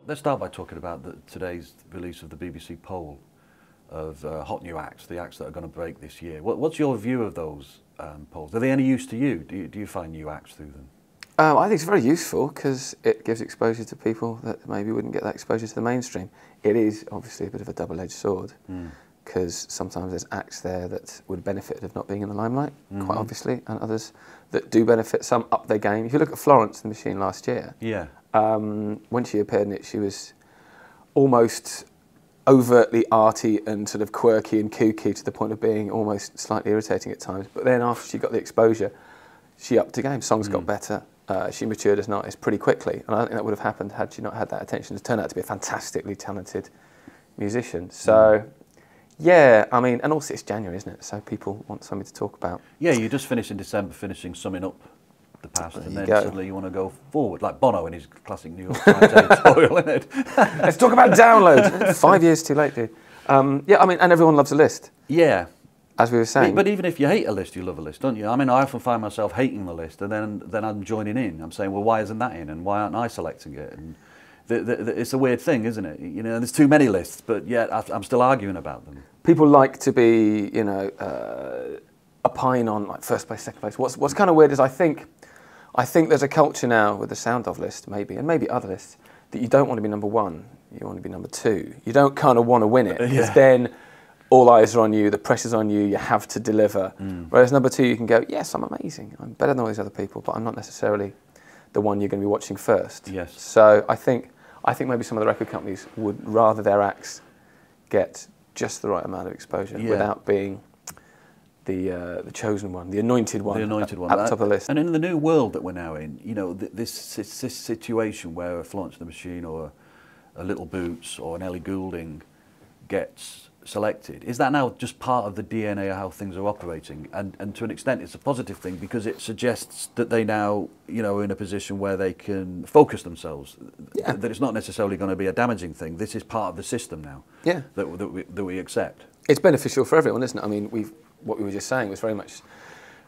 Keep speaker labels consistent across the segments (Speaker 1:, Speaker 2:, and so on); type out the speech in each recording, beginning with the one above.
Speaker 1: let's start by talking about today's release of the BBC poll of hot new acts, the acts that are going to break this year. What's your view of those polls? Are they any use to you? Do you find new acts through them?
Speaker 2: I think it's very useful because it gives exposure to people that maybe wouldn't get that exposure to the mainstream. It is obviously a bit of a double-edged sword because sometimes there's acts there that would benefit of not being in the limelight, quite obviously, and others that do benefit, some up their game. If you look at Florence and the Machine last year, when she appeared in it, she was almost overtly arty and sort of quirky and kooky to the point of being almost slightly irritating at times. But then after she got the exposure, she upped the game. Songs got better. She matured as an artist pretty quickly, and I don't think that would have happened had she not had that attention. It turned out to be a fantastically talented musician. So, yeah, I mean, and also it's January, isn't it? So people want something to talk about.
Speaker 1: Yeah, you just finished in December, finishing summing up the past, and then suddenly you want to go forward, like Bono in his classic New York Times editorial, isn't it?
Speaker 2: Let's talk about downloads. 5 years too late, dude. Yeah, I mean, and everyone loves a list.
Speaker 1: Yeah.
Speaker 2: As we were saying.
Speaker 1: But even if you hate a list, you love a list, don't you? I mean, I often find myself hating the list, and then I'm joining in. I'm saying, well, why isn't that in, and why aren't I selecting it? And it's a weird thing, isn't it? You know, there's too many lists, but yet I'm still arguing about them.
Speaker 2: People like to be, you know, opine on like first place, second place. What's kind of weird is I think there's a culture now with the Sound Of list, maybe, and maybe other lists, that you don't want to be number one. You want to be number two. You don't kind of want to win it because then all eyes are on you, the pressure's on you, you have to deliver. Whereas number two, you can go, yes, I'm amazing, I'm better than all these other people, but I'm not necessarily the one you're going to be watching first.
Speaker 1: Yes.
Speaker 2: So I think maybe some of the record companies would rather their acts get just the right amount of exposure without being the chosen one, the anointed one, at the top of the list.
Speaker 1: And in the new world that we're now in, you know, this situation where a Florence and the Machine or a Little Boots or an Ellie Goulding gets selected, is that now just part of the DNA of how things are operating? And to an extent it's a positive thing because it suggests that they now, you know, are in a position where they can focus themselves, that it's not necessarily going to be a damaging thing. This is part of the system now that we accept. It's
Speaker 2: beneficial for everyone, isn't it? I mean, what we were just saying was very much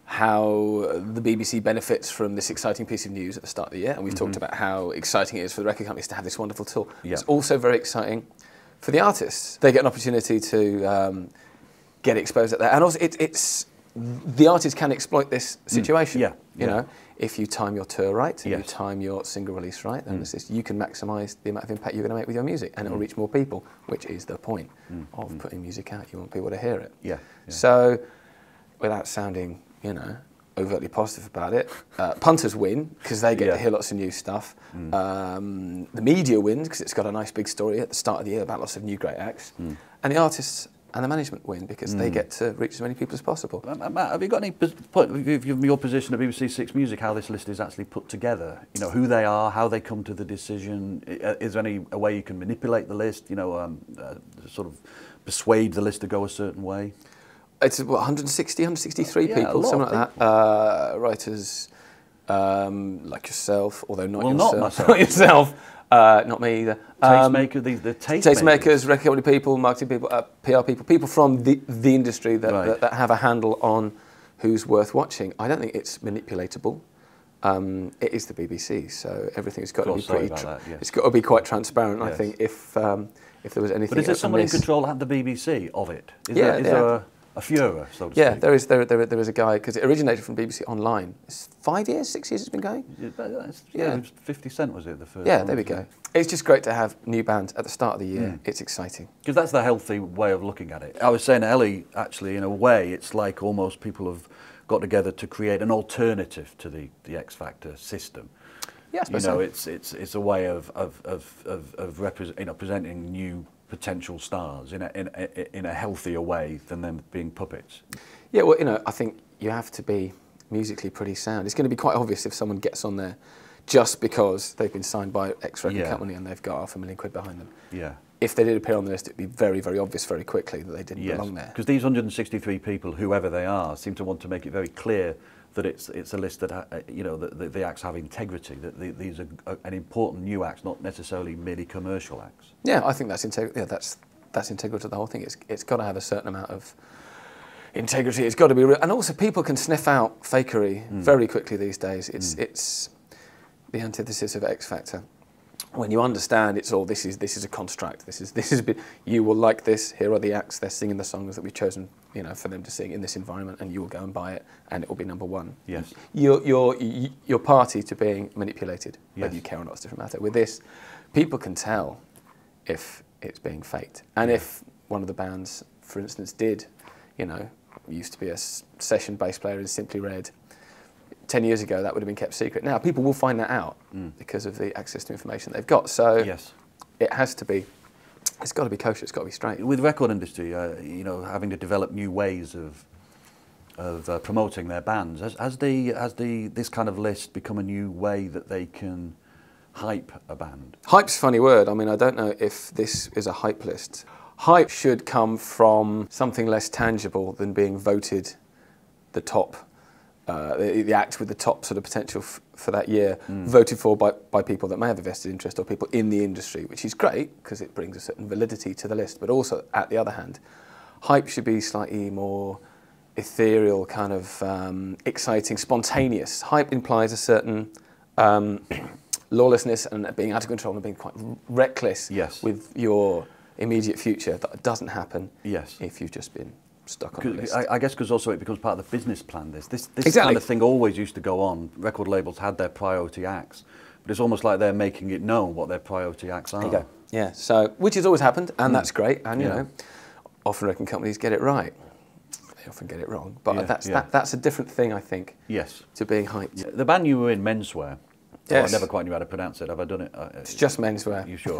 Speaker 2: how the BBC benefits from this exciting piece of news at the start of the year, and we've talked about how exciting it is for the record companies to have this wonderful tool. It's also very exciting for the artists. They get an opportunity to get exposed at that. And also, it's the artists can exploit this situation. You know, if you time your tour right, and you time your single release right, then you can maximise the amount of impact you're going to make with your music, and it will reach more people, which is the point of putting music out. You want people to hear it. So, without sounding, you know, overtly positive about it, punters win because they get to hear lots of new stuff. The media wins because it's got a nice big story at the start of the year about lots of new great acts. And the artists and the management win because they get to reach as many people as possible.
Speaker 1: Matt, have you got any point of your position at BBC Six Music, how this list is actually put together? You know, who they are, how they come to the decision? Is there any way you can manipulate the list, you know, sort of persuade the list to go a certain way?
Speaker 2: It's what, 160, 163 people, something like that. Writers like yourself, although not yourself.
Speaker 1: Not myself.
Speaker 2: Not yourself. Not me either.
Speaker 1: Tastemakers,
Speaker 2: record company people, marketing people, PR people, people from the industry that have a handle on who's worth watching. I don't think it's manipulatable. It is the BBC, so everything's got to be pretty. It's got to be quite transparent. I think if there was anything. But
Speaker 1: is there someone in control at the BBC of it? Is there a furor, so to
Speaker 2: speak?
Speaker 1: There
Speaker 2: is a guy, because it originated from BBC Online. It's 5 years, 6 years it's been going?
Speaker 1: Yeah, 50 Cent was it, the first
Speaker 2: one? There we go. It's just great to have new bands at the start of the year. It's exciting.
Speaker 1: Because that's the healthy way of looking at it. I was saying, Ellie, actually, in a way, it's like almost people have got together to create an alternative to the X Factor system.
Speaker 2: Yeah, I suppose so.
Speaker 1: It's a way of presenting new potential stars in a healthier way than them being puppets.
Speaker 2: Yeah, well, you know, I think you have to be musically pretty sound. It's going to be quite obvious if someone gets on there just because they've been signed by X record company and they've got £500,000 behind them.
Speaker 1: Yeah.
Speaker 2: If they did appear on the list, it'd be very, very obvious very quickly that they didn't belong there.
Speaker 1: Because these 163 people, whoever they are, seem to want to make it very clear that it's a list that you know the acts have integrity. That these are an important new acts, not necessarily merely commercial acts.
Speaker 2: Yeah, I think that's integral to the whole thing. It's got to have a certain amount of integrity. It's got to be real, and also people can sniff out fakery very quickly these days. It's the antithesis of X Factor. when you understand it's all this is a construct. This is you will like this. Here are the acts. They're singing the songs that we've chosen, you know, for them to sing in this environment, and you will go and buy it, and it will be number one.
Speaker 1: Yes.
Speaker 2: You're party to being manipulated,
Speaker 1: yes.
Speaker 2: whether you care or not. It's a different matter. With this, people can tell if it's being faked, and if one of the bands, for instance, did, you know, used to be a session bass player in Simply Red. 10 years ago, that would have been kept secret. Now, people will find that out because of the access to information they've got. So
Speaker 1: yes.
Speaker 2: it has to be, it's got to be kosher, it's got to be straight.
Speaker 1: With the record industry, you know, having to develop new ways of promoting their bands, has this kind of list become a new way that they can hype a band?
Speaker 2: Hype's a funny word. I mean, I don't know if this is a hype list. Hype should come from something less tangible than being voted the top. The act with the top sort of potential for that year, voted for by people that may have a vested interest or people in the industry, which is great because it brings a certain validity to the list. But also, at the other hand, hype should be slightly more ethereal, kind of exciting, spontaneous. Hype implies a certain lawlessness and being out of control and being quite reckless with your immediate future. That doesn't happen if you've just been stuck on the list.
Speaker 1: I guess because also it becomes part of the business plan. This
Speaker 2: exactly.
Speaker 1: kind of thing always used to go on. Record labels had their priority acts, but it's almost like they're making it known what their priority acts are.
Speaker 2: There you go. Yeah, so, which has always happened, and that's great, and you know, often record companies get it right. They often get it wrong, but that's a different thing, I think, to being hyped. Yeah.
Speaker 1: The band you were in, Menswear, I never quite knew how to pronounce it. Have I done it?
Speaker 2: It's just Menswear.
Speaker 1: You sure?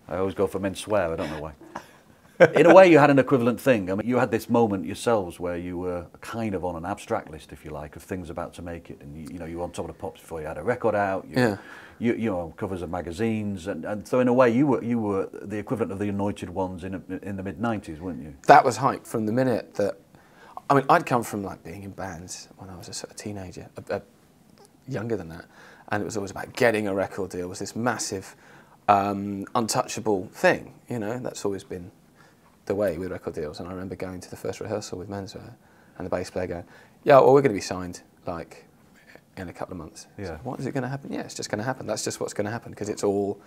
Speaker 1: I always go for Menswear, I don't know why. In a way, you had an equivalent thing. I mean, you had this moment yourselves where you were kind of on an abstract list, if you like, of things about to make it, and you know, you were on top of the pops before you had a record out. You know, covers of magazines, and so in a way, you were the equivalent of the anointed ones in the mid-90s, weren't you?
Speaker 2: That was hype from the minute that. I mean, I'd come from like being in bands when I was a sort of teenager, younger than that, and it was always about getting a record deal. It was this massive, untouchable thing. You know, that's always been the way with record deals. And I remember going to the first rehearsal with Menswear and the bass player going, yeah, well, we're going to be signed like in a couple of months.
Speaker 1: Yeah.
Speaker 2: So, what is it going to happen? Yeah, it's just going to happen. That's just what's going to happen because it's all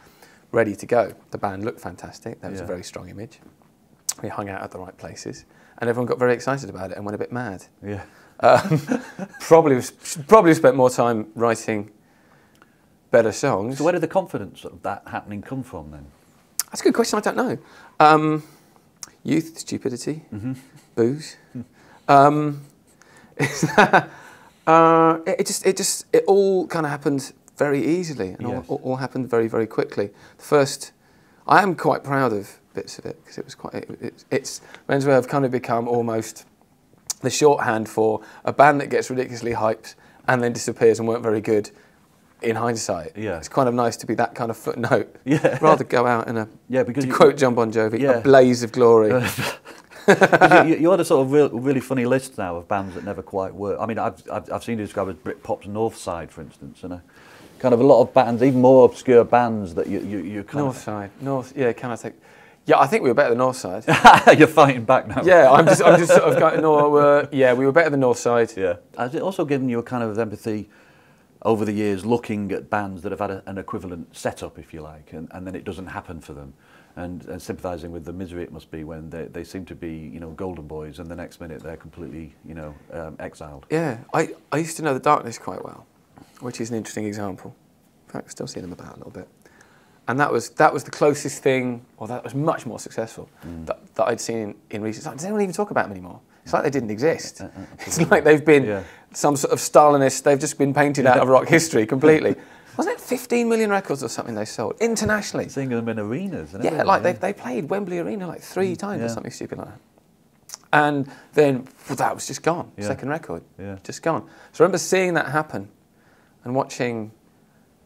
Speaker 2: ready to go. The band looked fantastic. There was a very strong image. We hung out at the right places and everyone got very excited about it and went a bit mad.
Speaker 1: Yeah.
Speaker 2: Probably spent more time writing better songs.
Speaker 1: So where did the confidence of that happening come from then?
Speaker 2: That's a good question. I don't know. Youth, stupidity, booze. It all kind of happened very easily and all happened very, very quickly. The first, I am quite proud of bits of it because it was it's Menswear have kind of become almost the shorthand for a band that gets ridiculously hyped and then disappears and weren't very good. In hindsight, it's kind of nice to be that kind of footnote. Yeah. Rather go out in a, because to quote John Bon Jovi, a blaze of glory.
Speaker 1: You had a sort of really funny list now of bands that never quite work. I mean, I've seen you described as Britpop's North Side, for instance, and kind of a lot of bands, even more obscure bands that you kind
Speaker 2: North Side, North. Yeah, can I take? Yeah, I think we were better than North Side.
Speaker 1: You're fighting back now.
Speaker 2: Yeah, I'm just sort of going. No, we were better than North Side.
Speaker 1: Yeah. Has it also given you a kind of empathy over the years, looking at bands that have had an equivalent setup, if you like, and then it doesn't happen for them, and sympathising with the misery it must be when they seem to be, you know, golden boys, and the next minute they're completely, you know, exiled.
Speaker 2: Yeah, I used to know The Darkness quite well, which is an interesting example. In fact, I still see them about a little bit. And that was the closest thing, or that was much more successful, that I'd seen in recent times. Does anyone even talk about them anymore? It's like they didn't exist. It's like they've been some sort of Stalinist, they've just been painted out of rock history completely. Wasn't it 15 million records or something they sold internationally?
Speaker 1: Seeing them in arenas. And
Speaker 2: like they played Wembley Arena like 3 times or something stupid like that. And then that was just gone, second record, just gone. So I remember seeing that happen and watching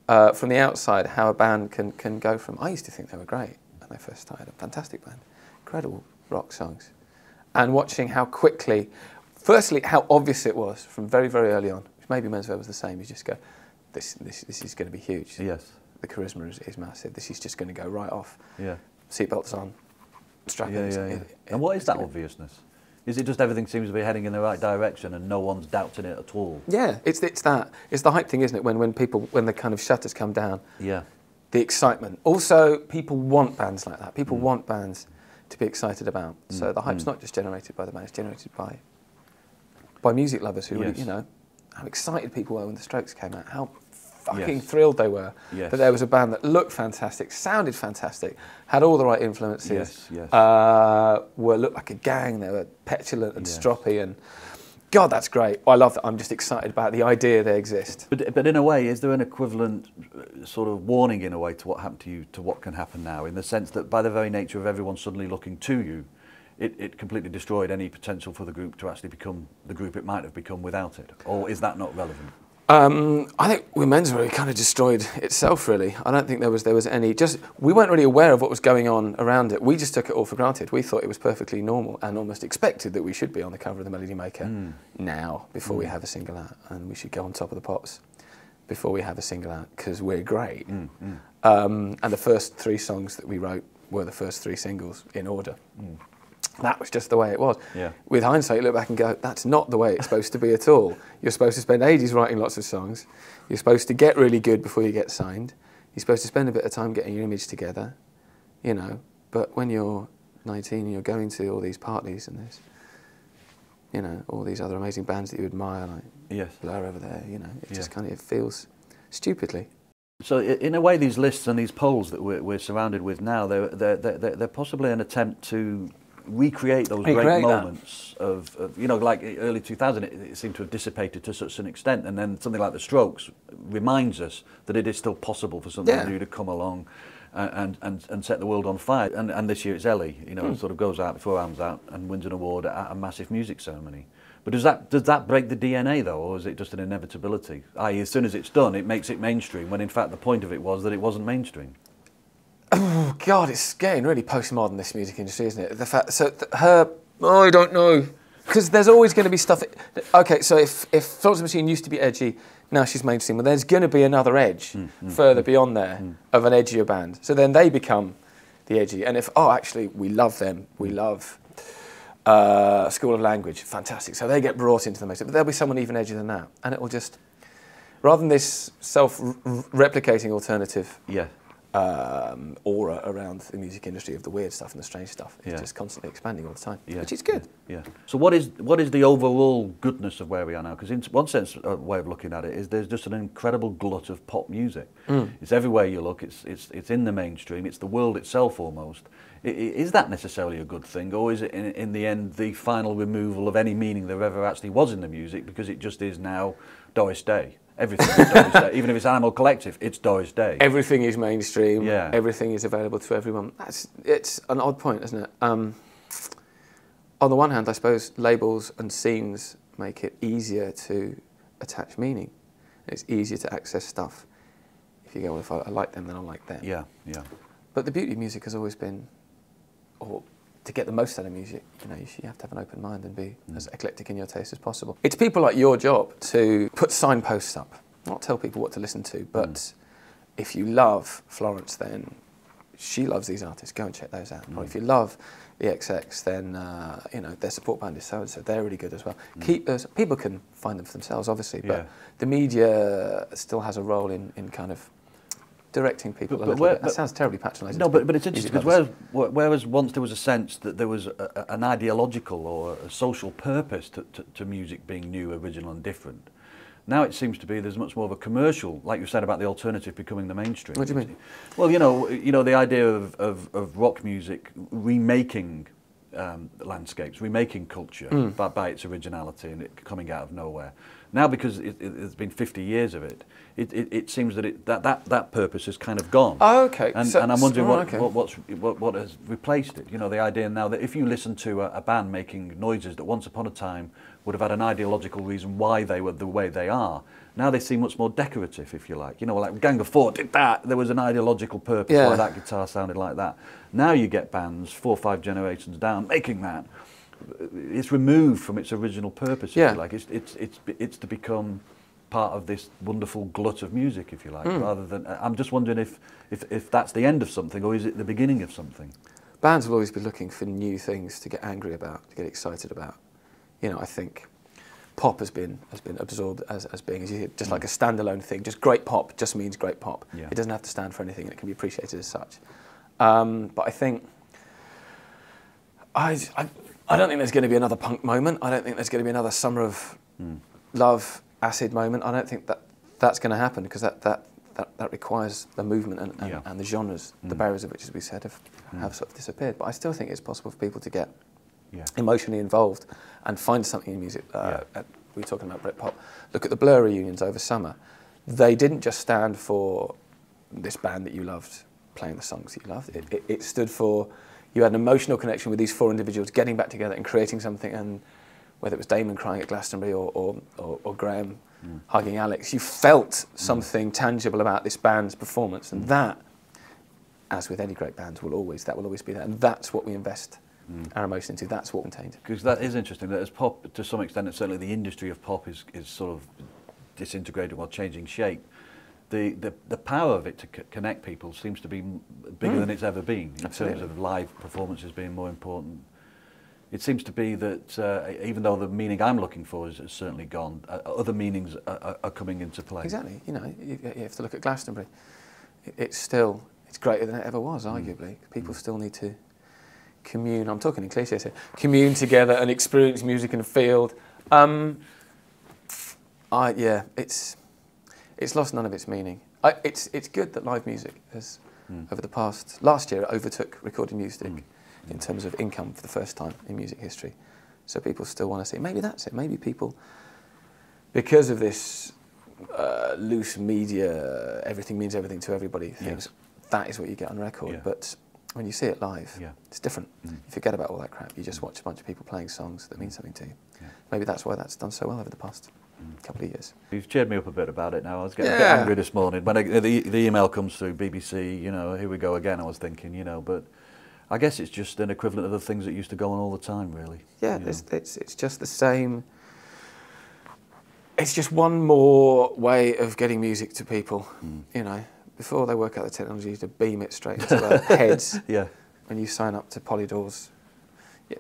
Speaker 2: from the outside how a band can go from, I used to think they were great when they first started, a fantastic band, incredible rock songs. And watching how quickly, firstly, how obvious it was from very, very early on, which maybe Menswear was the same, you just go, this is going to be huge. Yes. The charisma is massive. This is just going to go right off. Yeah. Seatbelts on, strap in.
Speaker 1: And what is that obviousness? Is it just everything seems to be heading in the right direction and no one's doubting it at all?
Speaker 2: Yeah, it's that. It's the hype thing, isn't it? When the kind of shutters come down. Yeah. the excitement. Also, people want bands like that. People want bands to be excited about. So the hype's not just generated by the band, it's generated by music lovers who really, you know, how excited people were when the Strokes came out, how fucking thrilled they were that there was a band that looked fantastic, sounded fantastic, had all the right influences, looked like a gang, they were petulant and stroppy, and God, that's great. I love that. I'm just excited about the idea they exist.
Speaker 1: But in a way, is there an equivalent sort of warning in a way to what happened to you, to what can happen now, in the sense that by the very nature of everyone suddenly looking to you, it completely destroyed any potential for the group to actually become the group it might have become without it? Or is that not relevant?
Speaker 2: I think with Menswear, it kind of destroyed itself, really. I don't think there was any... we weren't really aware of what was going on around it. We just took it all for granted. We thought it was perfectly normal and almost expected that we should be on the cover of the Melody Maker now, before we have a single out, and we should go on top of the pops before we have a single out, because we're great. And the first 3 songs that we wrote were the first 3 singles in order. That was just the way it was. With hindsight, you look back and go, that's not the way it's supposed to be at all. You're supposed to spend ages writing lots of songs. You're supposed to get really good before you get signed. You're supposed to spend a bit of time getting your image together, you know. But when you're 19 and you're going to all these parties and there's, you know, all these other amazing bands that you admire, like Blur over there, you know, it just kind of feels stupidly.
Speaker 1: So in a way, these lists and these polls that we're surrounded with now, they're possibly an attempt to recreate those great moments of, you know, like early 2000, it seemed to have dissipated to such an extent, and then something like the Strokes reminds us that it is still possible for something new to come along and set the world on fire. And this year it's Ellie, you know, it sort of goes out before Arms Out and wins an award at a massive music ceremony. But does that break the DNA though, or is it just an inevitability? I.e., as soon as it's done, it makes it mainstream, when in fact the point of it was that it wasn't mainstream.
Speaker 2: Oh God, it's getting really postmodern, this music industry, isn't it? The fact, I don't know, because there's always going to be stuff. Okay, so if Florence and the Machine used to be edgy, now she's mainstream. Well, there's going to be another edge further beyond there of an edgier band. So then they become the edgy. And if actually we love them, we love School of Language, fantastic. So they get brought into the mainstream, but there'll be someone even edgier than that, and it will just, rather than this self-replicating alternative. Aura around the music industry of the weird stuff and the strange stuff. It's just constantly expanding all the time, which is good.
Speaker 1: So what is the overall goodness of where we are now? Because in one sense, a way of looking at it is there's just an incredible glut of pop music. It's everywhere you look. It's in the mainstream. It's the world itself almost. Is that necessarily a good thing, or is it in the end the final removal of any meaning there ever actually was in the music, because it just is now Doris Day? Everything is Doris Day. Even if it's Animal Collective, it's Doris Day.
Speaker 2: Everything is mainstream. Everything is available to everyone. It's an odd point, isn't it? On the one hand, I suppose labels and scenes make it easier to attach meaning. It's easier to access stuff. If you go, well, if I like them, then I like them. But the beauty of music has always been, or to get the most out of music, you know, you have to have an open mind and be as eclectic in your taste as possible. It's people like your job to put signposts up, not tell people what to listen to, but if you love Florence, then she loves these artists, go and check those out. Or if you love the XX, then you know, their support band is so-and-so, they're really good as well. People can find them for themselves, obviously, but the media still has a role in kind of directing people a little bit. That sounds terribly patronising.
Speaker 1: No, but it's interesting, because whereas once there was a sense that there was an ideological or a social purpose to music being new, original and different, now it seems to be there's much more of a commercial, like you said about the alternative becoming the mainstream.
Speaker 2: What do you mean?
Speaker 1: Well, you know the idea of rock music remaking landscapes, remaking culture by its originality and it coming out of nowhere. Now, because it's been 50 years of it, it seems that that purpose has kind of gone.
Speaker 2: Oh, okay.
Speaker 1: And I'm wondering what has replaced it. You know, the idea now that if you listen to a band making noises that once upon a time would have had an ideological reason why they were the way they are, now they seem much more decorative, if you like. You know, like Gang of Four did that. There was an ideological purpose why that guitar sounded like that. Now you get bands 4 or 5 generations down making that. It's removed from its original purpose, if you like. It's to become part of this wonderful glut of music, if you like, rather than... I'm just wondering if that's the end of something, or is it the beginning of something?
Speaker 2: Bands will always be looking for new things to get angry about, to get excited about. You know, I think pop has been absorbed as being, as you said, just like a standalone thing. Just great pop just means great pop.
Speaker 1: Yeah.
Speaker 2: It doesn't have to stand for anything, and it can be appreciated as such. But I think I don't think there's going to be another punk moment. I don't think there's going to be another Summer of Love, acid moment. I don't think that's going to happen, because that requires the movement and the genres, the barriers of which, as we said, have sort of disappeared. But I still think it's possible for people to get emotionally involved and find something in music. We were talking about Britpop. Look at the Blur reunions over summer. They didn't just stand for this band that you loved playing the songs that you loved. It stood for, you had an emotional connection with these four individuals getting back together and creating something, and whether it was Damon crying at Glastonbury or Graham hugging Alex, you felt something tangible about this band's performance, and that, as with any great band, will always be there, and that's what we invest our emotion into. That's what contained.
Speaker 1: Because that is interesting. That as pop, to some extent, and certainly the industry of pop is sort of disintegrated while changing shape. The power of it to connect people seems to be bigger than it's ever been in terms of live performances being more important. It seems to be that even though the meaning I'm looking for is certainly gone, other meanings are coming into play.
Speaker 2: Exactly. You know, you have to look at Glastonbury. It's greater than it ever was, arguably. People still need to commune. I'm talking in cliches here. Commune together and experience music in a field. It's lost none of its meaning. It's good that live music has, over the last year, it overtook recorded music in terms of income for the first time in music history. So people still want to see it. Maybe that's it. Maybe people, because of this loose media, everything means everything to everybody, thinks that is what you get on record. But when you see it live, it's different. You forget about all that crap. You just watch a bunch of people playing songs that mean something to you. Maybe that's why that's done so well over the past couple of years.
Speaker 1: You've cheered me up a bit about it now. I was getting a bit angry this morning. When the email comes through, BBC, you know, here we go again, I was thinking, you know, but I guess it's just an equivalent of the things that used to go on all the time, really. Yeah,
Speaker 2: it's just the same. It's just one more way of getting music to people, you know. Before they work out the technology to beam it straight into their heads. When you sign up to Polydor's,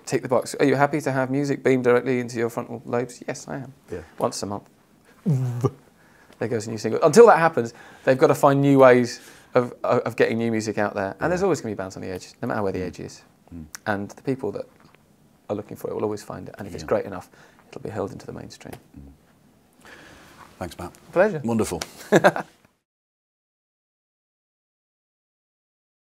Speaker 2: tick the box. Are you happy to have music beamed directly into your frontal lobes? Yes, I am. Once a month. There goes a new single. Until that happens, they've got to find new ways of getting new music out there. And there's always going to be bands on the edge, no matter where the edge is. And the people that are looking for it will always find it. And if it's great enough, it'll be held into the mainstream.
Speaker 1: Thanks, Matt.
Speaker 2: Pleasure.
Speaker 1: Wonderful.